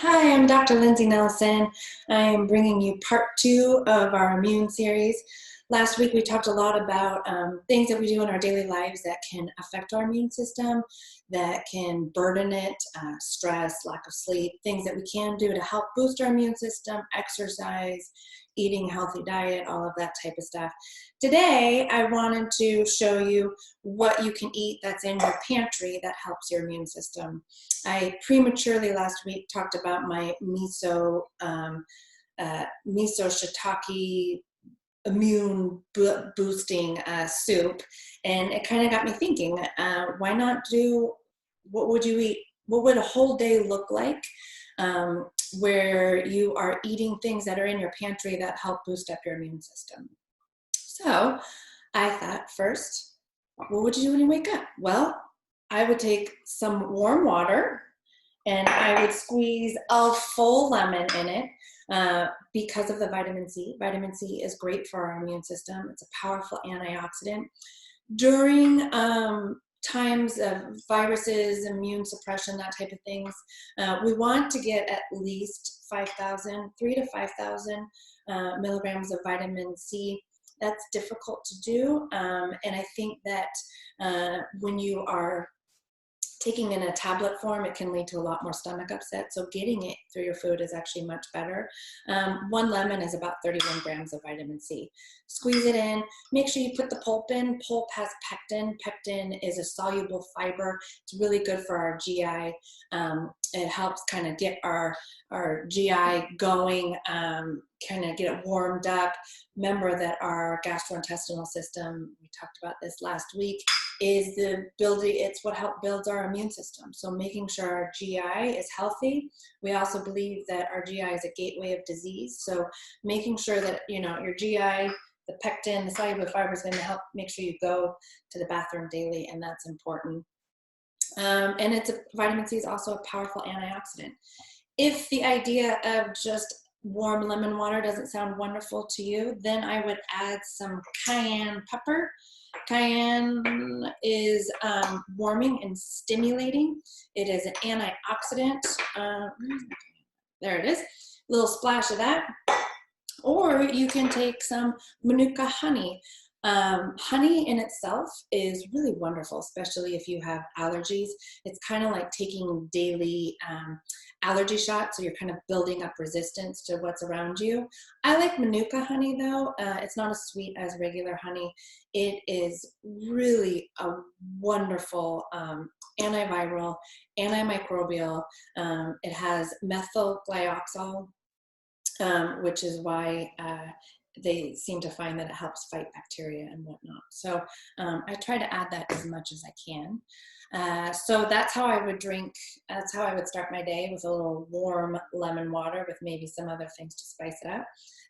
Hi, I'm Dr. Lindsay Nelson. I am bringing you part two of our immune series. Last week we talked a lot about things that we do in our daily lives that can affect our immune system, that can burden it, stress, lack of sleep, things that we can do to help boost our immune system, exercise, eating a healthy diet, all of that type of stuff. Today I wanted to show you what you can eat that's in your pantry that helps your immune system. I prematurely last week talked about my miso shiitake immune boosting soup, and it kind of got me thinking. Why not do what would you eat? What would a whole day look like? Um, where you are eating things that are in your pantry that help boost up your immune system. So I thought first, what would you do when you wake up? Well, I would take some warm water and I would squeeze a full lemon in it because of the vitamin C. Vitamin C is great for our immune system. It's a powerful antioxidant. During times of viruses, immune suppression, that type of things, we want to get at least 3 to 5,000 milligrams of vitamin C. That's difficult to do, and I think that when you are taking in a tablet form, it can lead to a lot more stomach upset. So getting it through your food is actually much better. One lemon is about 31 grams of vitamin C. Squeeze it in. Make sure you put the pulp in. Pulp has pectin. Pectin is a soluble fiber. It's really good for our GI. It helps kind of get our GI going, kind of get it warmed up. Remember that our gastrointestinal system, we talked about this last week, is it's what helps builds our immune system. So making sure our GI is healthy. We also believe that our GI is a gateway of disease. So making sure that, your GI, the pectin, the soluble fiber is going to help make sure you go to the bathroom daily, and that's important. And vitamin C is also a powerful antioxidant. If the idea of just warm lemon water doesn't sound wonderful to you, then I would add some cayenne pepper. Cayenne is warming and stimulating. It is an antioxidant. There it is. A little splash of that. Or you can take some Manuka honey. Honey in itself is really wonderful, especially if you have allergies. It's kind of like taking daily allergy shots, so you're kind of building up resistance to what's around you. I like Manuka honey though. It's not as sweet as regular honey. It is really a wonderful antiviral, antimicrobial. It has methyl glyoxal, which is why they seem to find that it helps fight bacteria and whatnot. So I try to add that as much as I can. So that's how I would start my day, with a little warm lemon water with maybe some other things to spice it up.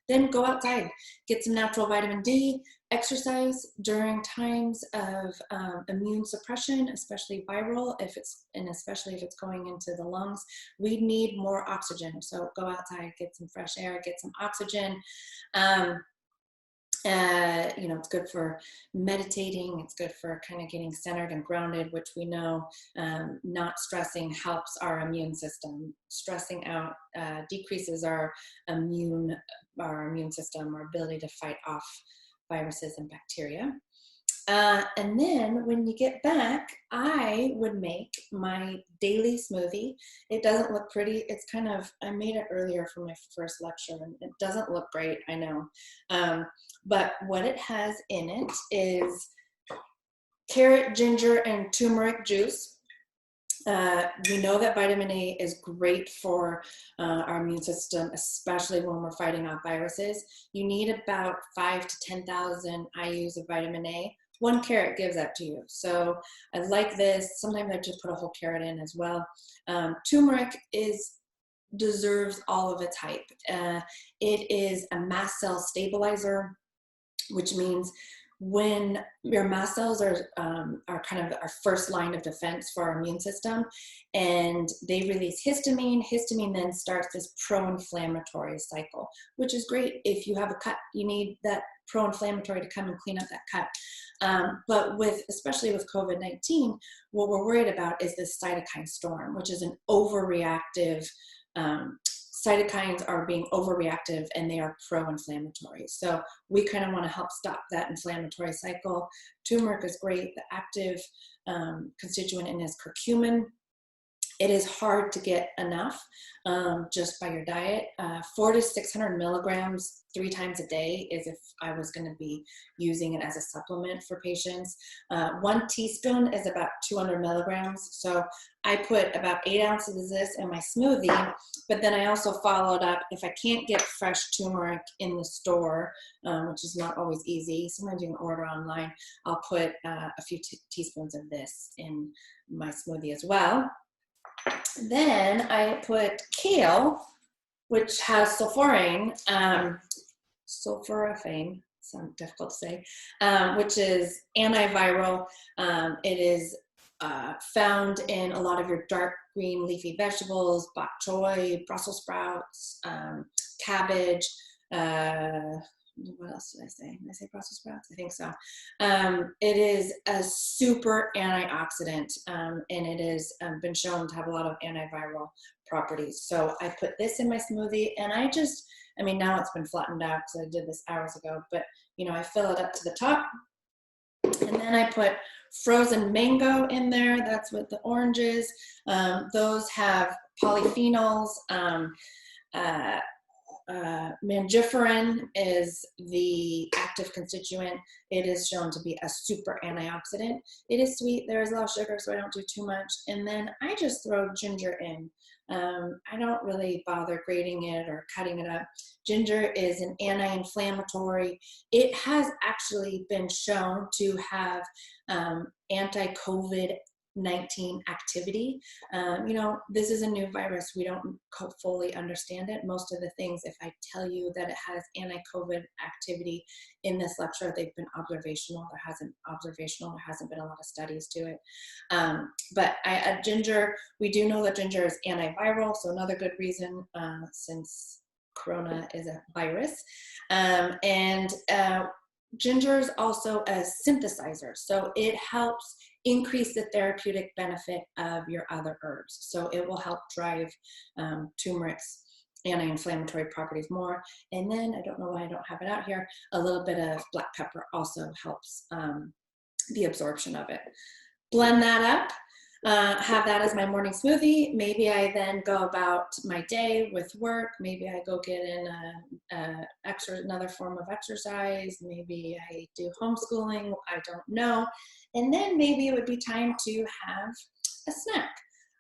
Then go outside, get some natural vitamin D, exercise during times of immune suppression, especially viral, especially if it's going into the lungs. We need more oxygen. So go outside, get some fresh air, get some oxygen. It's good for meditating. It's good for kind of getting centered and grounded, which we know not stressing helps our immune system. Stressing out decreases our immune system, our ability to fight off viruses and bacteria. And then when you get back, I would make my daily smoothie. It doesn't look pretty. I made it earlier for my first lecture, and it doesn't look great, I know. But what it has in it is carrot, ginger, and turmeric juice. We know that vitamin A is great for our immune system, especially when we're fighting off viruses. You need about 5 to 10,000 IUs of vitamin A. One carrot gives that to you. So I like this. Sometimes I just put a whole carrot in as well. Turmeric deserves all of its hype. It is a mast cell stabilizer, which means when your mast cells are kind of our first line of defense for our immune system, and they release histamine. Histamine then starts this pro-inflammatory cycle, which is great. If you have a cut, you need that pro-inflammatory to come and clean up that cut. But especially with COVID-19, what we're worried about is this cytokine storm, which is an overreactive cytokines are being overreactive and they are pro-inflammatory. So we kind of want to help stop that inflammatory cycle. Turmeric is great. The active constituent in is curcumin. It is hard to get enough just by your diet. 400 to 600 milligrams 3 times a day is if I was going to be using it as a supplement for patients. 1 teaspoon is about 200 milligrams. So I put about 8 ounces of this in my smoothie, but then I also followed up, if I can't get fresh turmeric in the store, which is not always easy, sometimes you can order online, I'll put a few teaspoons of this in my smoothie as well. Then I put kale, which has sulforaphane, sounds difficult to say, which is antiviral. It is found in a lot of your dark green leafy vegetables, bok choy, Brussels sprouts, cabbage, what else did I say? Did I say Brussels sprouts? I think so. It is a super antioxidant, and it has been shown to have a lot of antiviral properties. So I put this in my smoothie, and I mean, now it's been flattened out because I did this hours ago, but you know, I fill it up to the top, and then I put frozen mango in there. That's what the orange is. Those have polyphenols. Mangiferin is the active constituent. It is shown to be a super antioxidant. It is sweet. There is a lot of sugar, so I don't do too much. And then I just throw ginger in. I don't really bother grating it or cutting it up. Ginger is an anti-inflammatory. It has actually been shown to have anti-COVID-19 activity. You know, this is a new virus. We don't fully understand it. Most of the things, if I tell you that it has anti-COVID activity in this lecture, they've been observational. There hasn't been a lot of studies to it. But ginger, we do know that ginger is antiviral, so another good reason, since Corona is a virus. Ginger is also a synthesizer, so it helps increase the therapeutic benefit of your other herbs. So it will help drive turmeric's anti-inflammatory properties more. And then, I don't know why I don't have it out here, a little bit of black pepper also helps the absorption of it. Blend that up. Have that as my morning smoothie. Maybe I then go about my day with work. Maybe I go get in another form of exercise. Maybe I do homeschooling. I don't know. And then maybe it would be time to have a snack.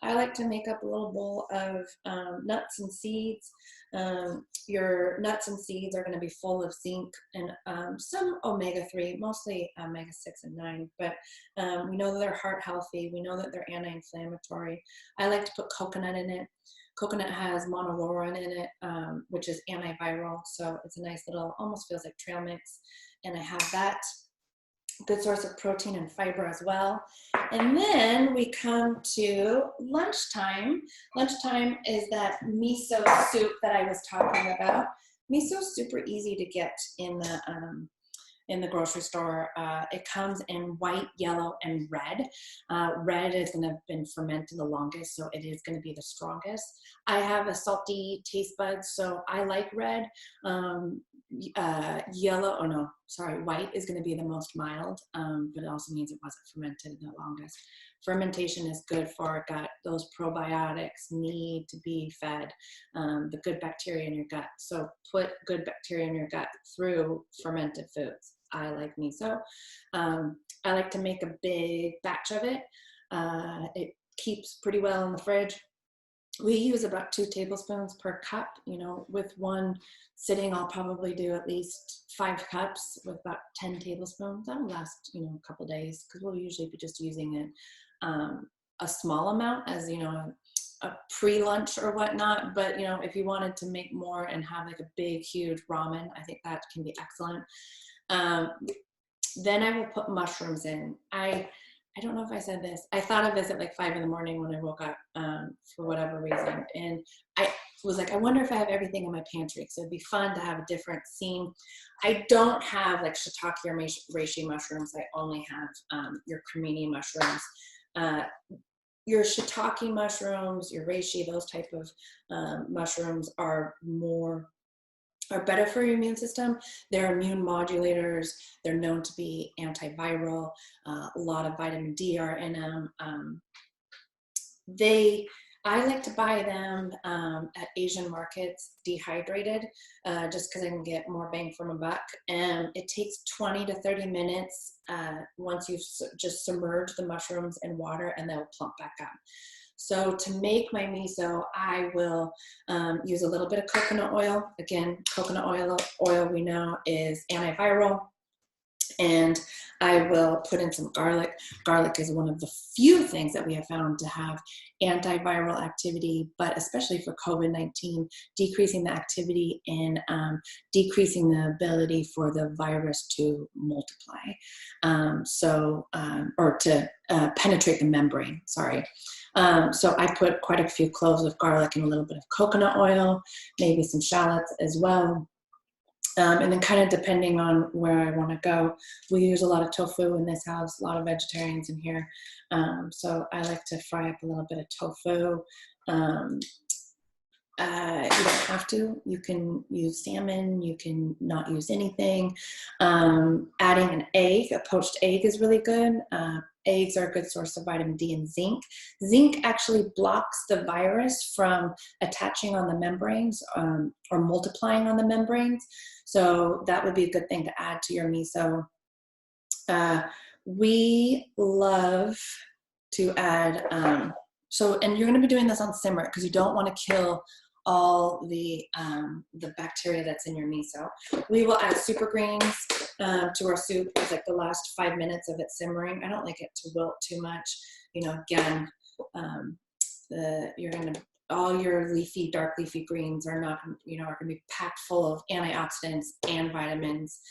I like to make up a little bowl of nuts and seeds. Your nuts and seeds are going to be full of zinc and some omega-3, mostly omega-6 and 9, but we know that they're heart healthy. We know that they're anti-inflammatory. I like to put coconut in it. Coconut has monolaurin in it, which is antiviral, so it's a nice little, almost feels like trail mix, and I have that. Good source of protein and fiber as well. And then we come to lunchtime. Lunchtime is that miso soup that I was talking about. Miso is super easy to get in the grocery store. It comes in white, yellow, and red. Red is going to have been fermented the longest, so it is going to be the strongest. I have a salty taste bud, so I like red. White is going to be the most mild, but it also means it wasn't fermented the longest. Fermentation is good for our gut. Those probiotics need to be fed, the good bacteria in your gut. So put good bacteria in your gut through fermented foods. I like miso. I like to make a big batch of it. It keeps pretty well in the fridge. We use about 2 tablespoons per cup. You know, with one sitting, I'll probably do at least 5 cups with about 10 tablespoons. That'll last, you know, a couple days, because we'll usually be just using it a small amount as, you know, a pre-lunch or whatnot. But, you know, if you wanted to make more and have like a big, huge ramen, I think that can be excellent. Then I will put mushrooms in. I don't know if I said this. I thought of this at like 5 in the morning when I woke up for whatever reason. And I was like, I wonder if I have everything in my pantry. So it'd be fun to have a different scene. I don't have like shiitake or reishi mushrooms. I only have your cremini mushrooms. your shiitake mushrooms, your reishi, those type of mushrooms are better for your immune system. They're immune modulators. They're known to be antiviral. A lot of vitamin D are in them. I like to buy them at Asian markets dehydrated, just because I can get more bang for my buck. And it takes 20 to 30 minutes once you've just submerged the mushrooms in water, and they'll plump back up. So to make my miso, I will use a little bit of coconut oil. Again, coconut oil we know is antiviral. And I will put in some garlic. Garlic is one of the few things that we have found to have antiviral activity, but especially for COVID-19, decreasing the activity and decreasing the ability for the virus to multiply. Or to penetrate the membrane, sorry. So I put quite a few cloves of garlic and a little bit of coconut oil, maybe some shallots as well. And then kind of depending on where I want to go, we use a lot of tofu in this house, a lot of vegetarians in here. So I like to fry up a little bit of tofu. You don't have to. You can use salmon. You can not use anything. Adding an egg, a poached egg is really good. Eggs are a good source of vitamin D and zinc. Zinc actually blocks the virus from attaching on the membranes or multiplying on the membranes. So that would be a good thing to add to your miso. We love to add, and you're going to be doing this on simmer because you don't want to kill all the bacteria that's in your miso. We will add super greens to our soup. It's like the last 5 minutes of it simmering. I don't like it to wilt too much. You know, again, all your dark leafy greens are not, are going to be packed full of antioxidants and vitamins,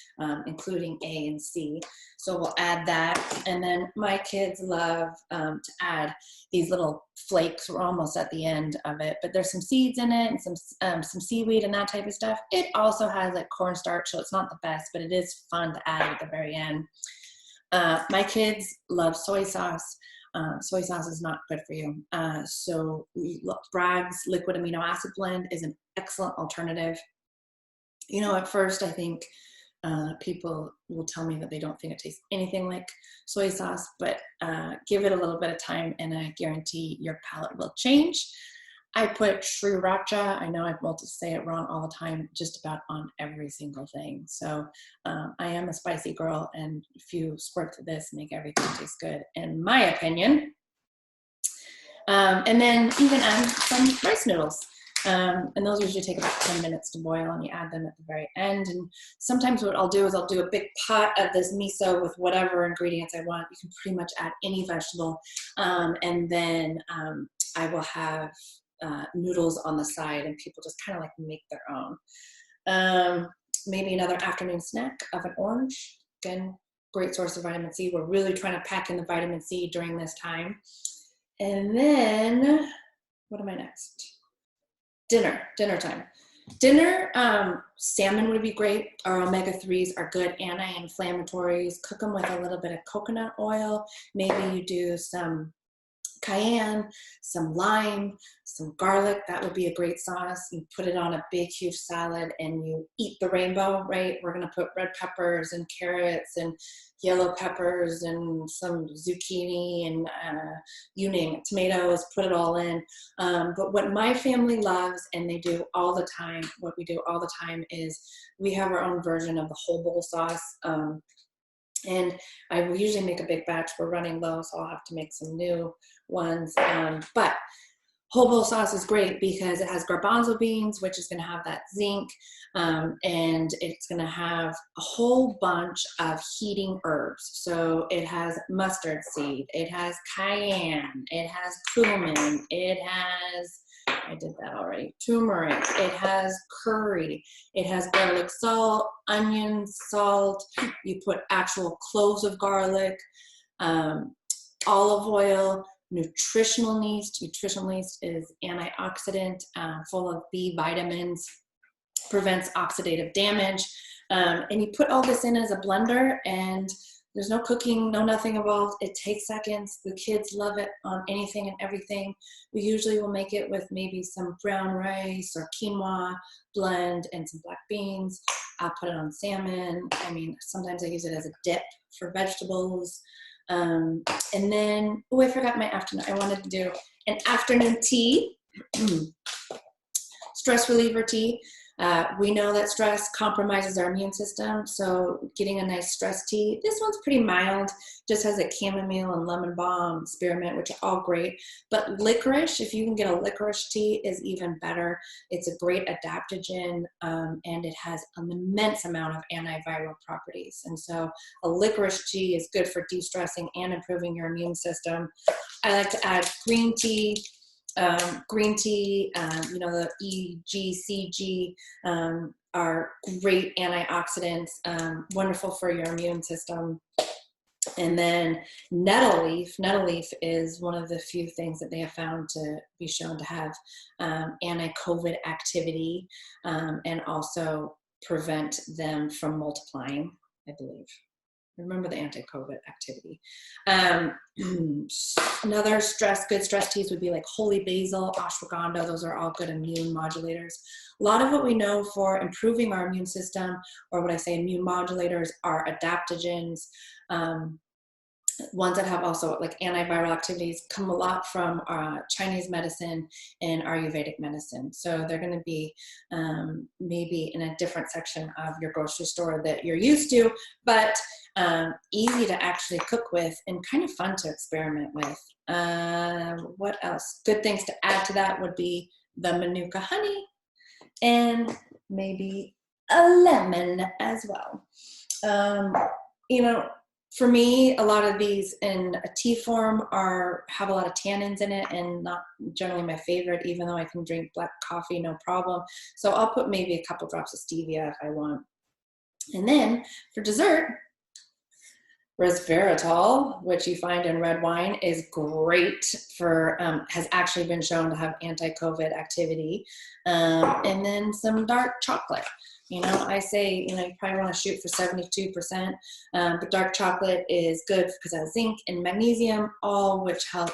including A and C. So we'll add that. And then my kids love to add these little flakes. We're almost at the end of it, but there's some seeds in it and some seaweed and that type of stuff. It also has like cornstarch, so it's not the best, but it is fun to add at the very end. My kids love soy sauce. Soy sauce is not good for you. So Bragg's liquid amino acid blend is an excellent alternative. At first I think people will tell me that they don't think it tastes anything like soy sauce, but give it a little bit of time and I guarantee your palate will change. I put sriracha. I know I will say it wrong all the time, just about on every single thing. So I am a spicy girl, and a few squirts of this make everything taste good, in my opinion. And then even add some rice noodles. And those usually take about 10 minutes to boil, and you add them at the very end. And sometimes what I'll do is I'll do a big pot of this miso with whatever ingredients I want. You can pretty much add any vegetable. And then I will have noodles on the side, and people just kind of like make their own. Maybe another afternoon snack of an orange. Again, great source of vitamin C. We're really trying to pack in the vitamin C during this time. And then, what am I next? Dinner time. Dinner, salmon would be great. Our omega-3s are good anti-inflammatories. Cook them with a little bit of coconut oil. Maybe you do some cayenne, some lime, some garlic. That would be a great sauce. You put it on a big, huge salad and you eat the rainbow, right? We're going to put red peppers and carrots and yellow peppers and some zucchini and you name it, tomatoes, put it all in. But what my family loves, and they do all the time, what we do all the time is we have our own version of the whole bowl sauce. And I will usually make a big batch. We're running low, so I'll have to make some new ones. But whole bowl sauce is great because it has garbanzo beans, which is going to have that zinc, and it's going to have a whole bunch of heating herbs. So it has mustard seed, it has cayenne, it has cumin, it has, I did that already, turmeric, it has curry, it has garlic salt, onion salt, you put actual cloves of garlic, olive oil, nutritional yeast. Nutritional yeast is antioxidant, full of B vitamins, prevents oxidative damage. And you put all this in as a blender, and There's no cooking, no nothing involved. It takes seconds. The kids love it on anything and everything. We usually will make it with maybe some brown rice or quinoa blend and some black beans. I'll put it on salmon. I mean, sometimes I use it as a dip for vegetables. And then, oh, I forgot my afternoon. I wanted to do an afternoon tea, stress reliever tea. We know that stress compromises our immune system, so getting a nice stress tea. This one's pretty mild, just has a chamomile and lemon balm, spearmint, which are all great. But licorice, if you can get a licorice tea, is even better. It's a great adaptogen, and it has an immense amount of antiviral properties. And so a licorice tea is good for de-stressing and improving your immune system. I like to add green tea. You know, the EGCG are great antioxidants, wonderful for your immune system. And then nettle leaf is one of the few things that they have found to be shown to have anti-COVID activity, and also prevent them from multiplying, I believe. Remember the anti-COVID activity. Another good stress teas would be like holy basil, ashwagandha. Those are all good immune modulators. A lot of what we know for improving our immune system, or what I say immune modulators, are adaptogens. Ones that have also like antiviral activities come a lot from Chinese medicine and Ayurvedic medicine. So they're going to be maybe in a different section of your grocery store that you're used to, but easy to actually cook with and kind of fun to experiment with. What else? Good things to add to that would be the Manuka honey and maybe a lemon as well. You know, for me, a lot of these in a tea form have a lot of tannins in it, and not generally my favorite, even though I can drink black coffee, no problem. So I'll put maybe a couple drops of stevia if I want. And then for dessert, resveratrol, which you find in red wine, is great for, has actually been shown to have anti-COVID activity. And then some dark chocolate. You know, I say, you know, you probably want to shoot for 72%, but dark chocolate is good because it has zinc and magnesium, all which help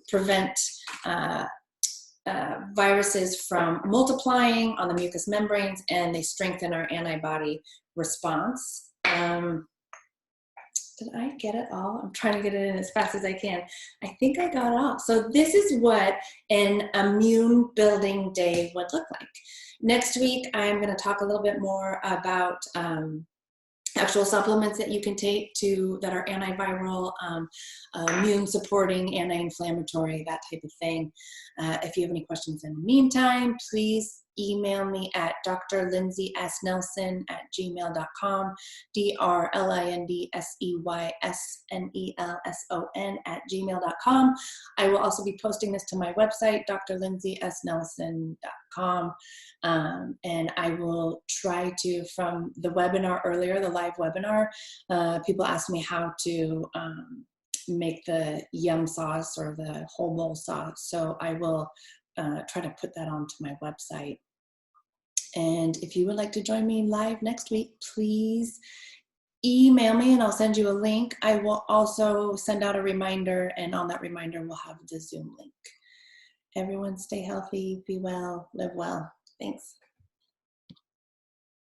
prevent viruses from multiplying on the mucous membranes, and they strengthen our antibody response. Did I get it all? I'm trying to get it in as fast as I can. I think I got it all. So this is what an immune building day would look like. Next week, I'm going to talk a little bit more about actual supplements that you can take that are antiviral, immune supporting, anti-inflammatory, that type of thing. If you have any questions in the meantime, please email me at drlindsey.snelson@gmail.com, drlindseySnelson@gmail.com. I will also be posting this to my website, drlindseySnelson.com. And I will try to, from the webinar earlier, the live webinar, people asked me how to make the yum sauce or the whole bowl sauce. So I will try to put that onto my website. And if you would like to join me live next week, please email me and I'll send you a link. I will also send out a reminder, and on that reminder, we'll have the Zoom link. Everyone stay healthy, be well, live well. Thanks.